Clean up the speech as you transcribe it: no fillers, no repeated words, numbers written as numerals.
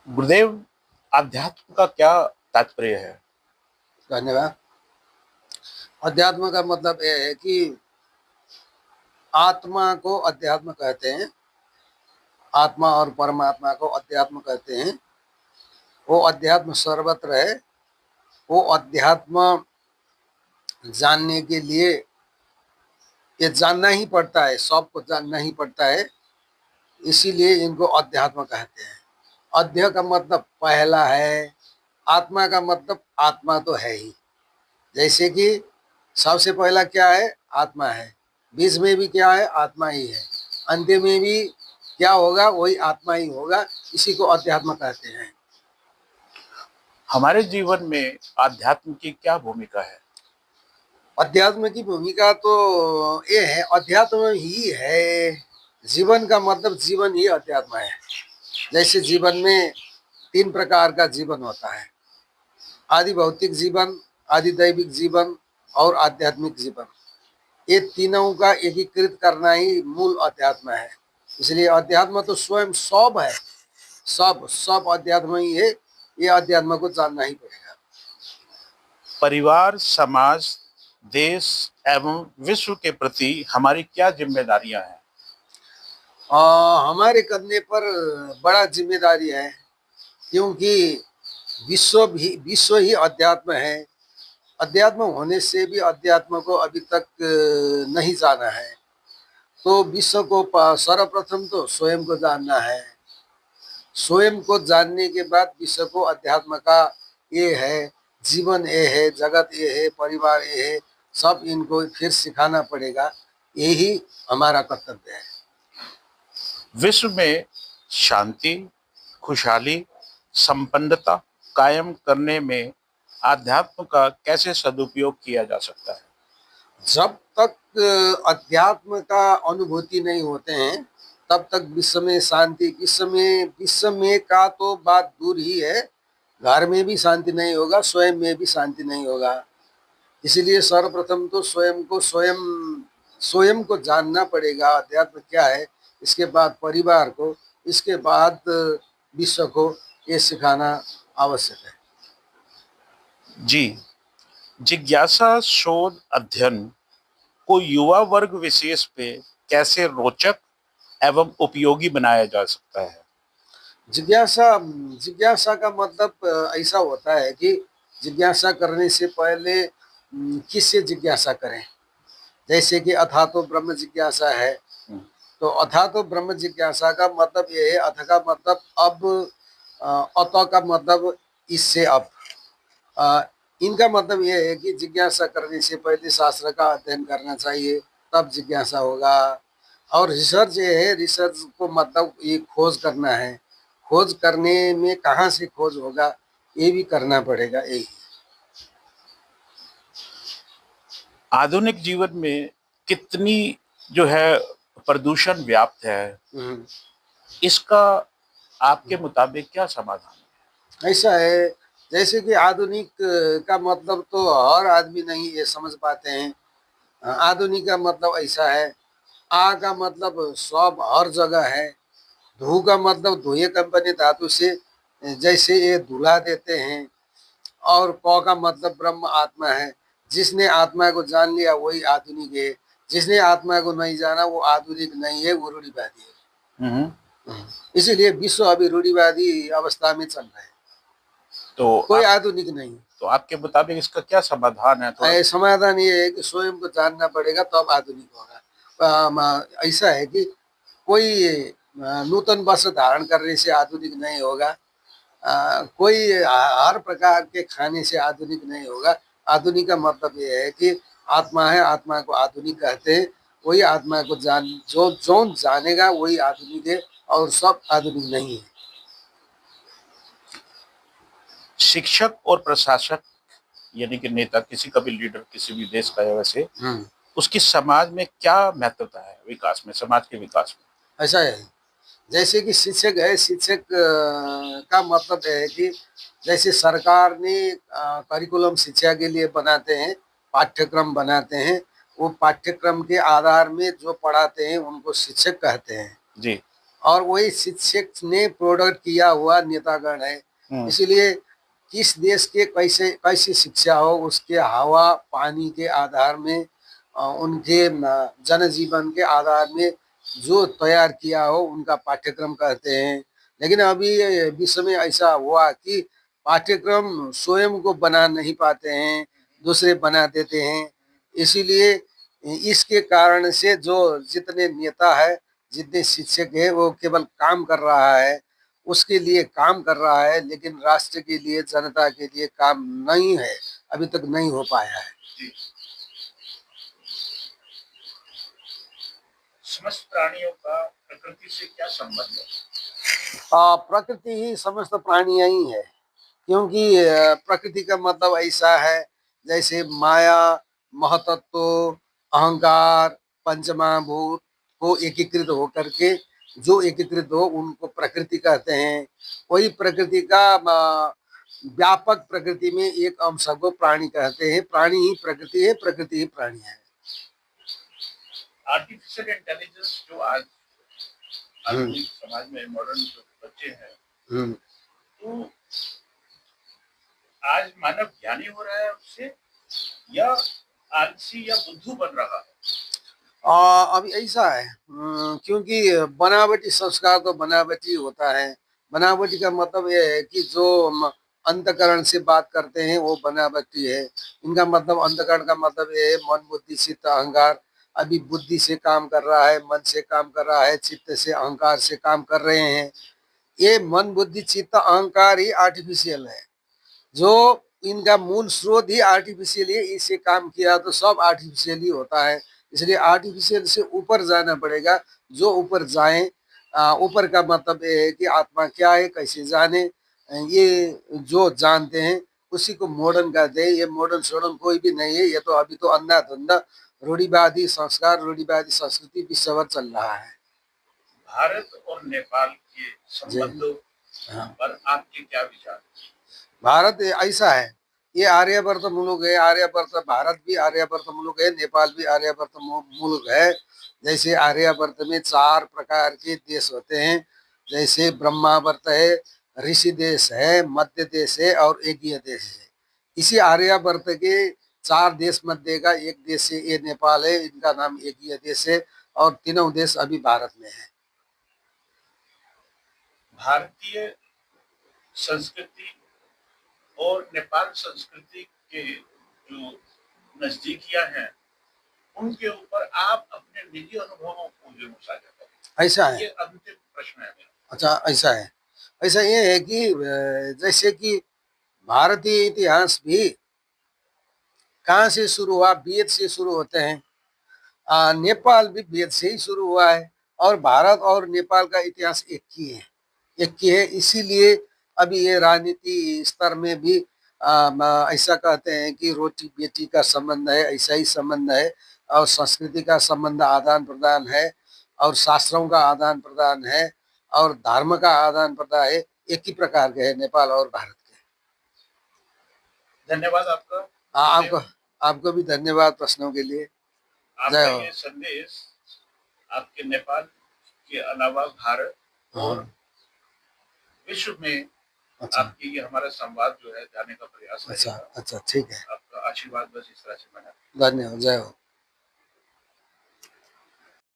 गुरुदेव, अध्यात्म का क्या तात्पर्य है? धन्यवाद। अध्यात्म का मतलब ये है कि आत्मा को अध्यात्म कहते हैं। आत्मा और परमात्मा को अध्यात्म कहते हैं। वो अध्यात्म सर्वत्र है। वो अध्यात्म जानने के लिए ये जानना ही पड़ता है, सबको जानना ही पड़ता है। इसीलिए इनको अध्यात्म कहते हैं। अध्य का मतलब पहला है। आत्मा का मतलब आत्मा तो है ही। जैसे कि सबसे पहला क्या है? आत्मा है। बीच में भी क्या है? आत्मा ही है। अंत्य में भी क्या होगा? वही आत्मा ही होगा। इसी को अध्यात्म कहते हैं। हमारे जीवन में अध्यात्म की क्या भूमिका है? अध्यात्म की भूमिका तो ये है, अध्यात्म ही है। जीवन का मतलब जीवन ही अध्यात्म है। जैसे जीवन में तीन प्रकार का जीवन होता है: आदि भौतिक जीवन, आदि दैविक जीवन और आध्यात्मिक जीवन। ये तीनों का एकीकृत करना ही मूल अध्यात्म है। इसलिए अध्यात्म तो स्वयं सब है। सब सब अध्यात्म ही है। ये अध्यात्म को जानना ही पड़ेगा। परिवार, समाज, देश एवं विश्व के प्रति हमारी क्या जिम्मेदारियां हैं? हमारे कंधे पर बड़ा जिम्मेदारी है, क्योंकि विश्व ही अध्यात्म है। अध्यात्म होने से भी अध्यात्म को अभी तक नहीं जाना है। तो विश्व को सर्वप्रथम तो स्वयं को जानना है। स्वयं को जानने के बाद विश्व को अध्यात्म का ये है, जीवन ये है, जगत ये है, परिवार ये है, सब इनको फिर सिखाना पड़ेगा। यही हमारा कर्तव्य है। विश्व में शांति, खुशहाली, संपन्नता कायम करने में अध्यात्म का कैसे सदुपयोग किया जा सकता है? जब तक अध्यात्म का अनुभूति नहीं होते हैं, तब तक विश्व में शांति, विश्व में का तो बात दूर ही है। घर में भी शांति नहीं होगा, स्वयं में भी शांति नहीं होगा। इसलिए सर्वप्रथम तो स्वयं को जानना पड़ेगा, अध्यात्म क्या है। इसके बाद परिवार को, इसके बाद विश्व को ये सिखाना आवश्यक है। जी, जिज्ञासा, शोध, अध्ययन को युवा वर्ग विशेष पे कैसे रोचक एवं उपयोगी बनाया जा सकता है? जिज्ञासा जिज्ञासा का मतलब ऐसा होता है कि जिज्ञासा करने से पहले किससे जिज्ञासा करें। जैसे कि अथा तो ब्रह्म जिज्ञासा है। तो अथा तो ब्रह्म जिज्ञासा का मतलब ये है, अथ का मतलब अब, अत का मतलब इससे अब। अ, इनका मतलब ये है कि जिज्ञासा करने से पहले शास्त्र का अध्ययन करना चाहिए, तब जिज्ञासा होगा। और रिसर्च ये है, रिसर्च को मतलब ये खोज करना है। खोज करने में कहाँ से खोज होगा, ये भी करना पड़ेगा। यही आधुनिक जीवन में कितनी जो है प्रदूषण व्याप्त है, इसका आपके मुताबिक क्या समाधान ऐसा है। जैसे कि आधुनिक का मतलब तो हर आदमी नहीं ये समझ पाते हैं। आधुनिक का मतलब ऐसा है। आ का मतलब सब हर जगह है। धू का मतलब धुएं कंपनी धातु से जैसे ये धुला देते हैं। और क का मतलब ब्रह्म आत्मा है। जिसने आत्मा को जान लिया वही आधुनिक है। जिसने आत्मा को नहीं जाना वो आधुनिक नहीं है, वो रूढ़िवादी है? है। इसीलिए विश्व अभी रूढ़िवादी अवस्था में चल रहा है। कोई आधुनिक नहीं। तो आपके मुताबिक इसका क्या समाधान है? थोड़ा समाधान ये है कि स्वयं को जानना पड़ेगा, तब आधुनिक होगा। ऐसा है कि कोई नूतन वस्त्र धारण करने से आधुनिक नहीं होगा। कोई हर प्रकार के खाने से आधुनिक नहीं होगा। आधुनिक का मतलब ये है कि आत्मा है, आत्मा को आधुनिक कहते हैं। वही आत्मा को जो जानेगा वही आधुनिक है, और सब आधुनिक नहीं है। शिक्षक और प्रशासक यानी कि नेता, किसी का भी लीडर, किसी भी देश का है, वैसे उसकी समाज में क्या महत्वता है विकास में, समाज के विकास में? ऐसा है। जैसे कि शिक्षक है, शिक्षक का मतलब है कि जैसे सरकार ने करिकुलम शिक्षा के लिए बनाते हैं, पाठ्यक्रम बनाते हैं। वो पाठ्यक्रम के आधार में जो पढ़ाते हैं उनको शिक्षक कहते हैं। जी। और वही शिक्षक ने प्रोडक्ट किया हुआ नेतागण है। इसलिए किस देश के कैसे कैसी शिक्षा हो उसके हवा पानी के आधार में उनके जनजीवन के आधार में जो तैयार किया हो उनका पाठ्यक्रम कहते हैं। लेकिन अभी विश्व में ऐसा हुआ कि पाठ्यक्रम स्वयं को बना नहीं पाते हैं, दूसरे बना देते हैं। इसीलिए इसके कारण से जो जितने नेता है, जितने शिक्षक है, वो केवल काम कर रहा है, उसके लिए काम कर रहा है, लेकिन राष्ट्र के लिए जनता के लिए काम नहीं है, अभी तक नहीं हो पाया है। जी। समस्त प्राणियों का प्रकृति से क्या संबंध है? प्रकृति ही समस्त प्राणियां ही है, क्योंकि प्रकृति का मतलब ऐसा है जैसे माया, महतत्व, अहंकार, पंचमहाभूत को एकीकृत होकर के जो एकीकृत हो उनको प्रकृति कहते हैं। वही प्रकृति का व्यापक प्रकृति में एक अंश को प्राणी कहते हैं। प्राणी ही प्रकृति है, प्रकृति ही प्राणी है। आर्टिफिशियल इंटेलिजेंस जो आज आधुनिक समाज में मॉडर्न जो बच्चे हैं, तो आज मानव ज्ञानी हो रहा है उससे या आलसी या बुद्धू बन रहा है? अभी ऐसा है क्योंकि बनावटी संस्कार तो बनावटी होता है। बनावटी का मतलब ये है कि जो अंतकरण से बात करते हैं वो बनावटी है। इनका मतलब अंतकरण का मतलब ये है मन बुद्धि चित्त अहंकार। अभी बुद्धि से काम कर रहा है, मन से काम कर रहा है, चित्त से अहंकार से काम कर रहे हैं। ये मन बुद्धि चित्त अहंकार ही आर्टिफिशियल है। जो इनका मूल स्रोत ही आर्टिफिशियल है, इससे काम किया तो सब आर्टिफिशियल ही होता है। इसलिए आर्टिफिशियल से ऊपर जाना पड़ेगा। जो ऊपर जाए, ऊपर का मतलब ये है कि आत्मा क्या है कैसे जाने, ये जो जानते हैं उसी को मॉडर्न कहते हैं। ये मॉडर्न शोडर्न कोई भी नहीं है, ये तो अभी तो अंधाधुंधा रूढ़िवादी संस्कार, रूढ़िवादी संस्कृति विश्व भर चल रहा है। भारत और नेपाल के संबंधों पर आपके क्या विचार? भारत ऐसा है, ये आर्यवर्त मुलुक है। आर्यवर्त भारत भी आर्यवर्त मुलुक है, नेपाल भी आर्यवर्त मुलुक है। जैसे आर्यवर्त में 4 प्रकार के देश होते हैं, जैसे ब्रह्मावर्त है, ऋषि देश है, मध्य देश है और एकीय देश है। इसी आर्यवर्त के 4 देश मध्य का एक देश है, ये नेपाल है। इनका नाम एकीय देश है और तीनों देश अभी भारत में है। भारतीय संस्कृति और नेपाल संस्कृति के जो नजदीकियां हैं उनके ऊपर आप अपने निजी अनुभवों को जरूर साझा करें। ऐसा है, ये अंतिम प्रश्न है मेरा। अच्छा ऐसा है। ऐसा ये है कि जैसे कि भारतीय इतिहास भी कहाँ से शुरू हुआ? वेद से शुरू होते हैं। नेपाल भी वेद से ही शुरू हुआ है और भारत और नेपाल का इतिहास एक ही है, एक ही है। इसीलिए अभी ये राजनीति स्तर में भी ऐसा कहते हैं कि रोटी बेटी का संबंध है, ऐसा ही संबंध है। और संस्कृति का संबंध आदान प्रदान है और शास्त्रों का आदान प्रदान है और धर्म का आदान प्रदान है। एक ही प्रकार के है नेपाल और भारत के। धन्यवाद आपका। आपको आपको भी धन्यवाद प्रश्नों के लिए। आपका ये संदेश आपके नेपाल के अलावा भारत और विश्व में आपकी ये हमारा संवाद जो है जाने का प्रयास है। अच्छा ठीक है। आपका आशीर्वाद बस इस तरह से बना। धन्यवाद, जय हो।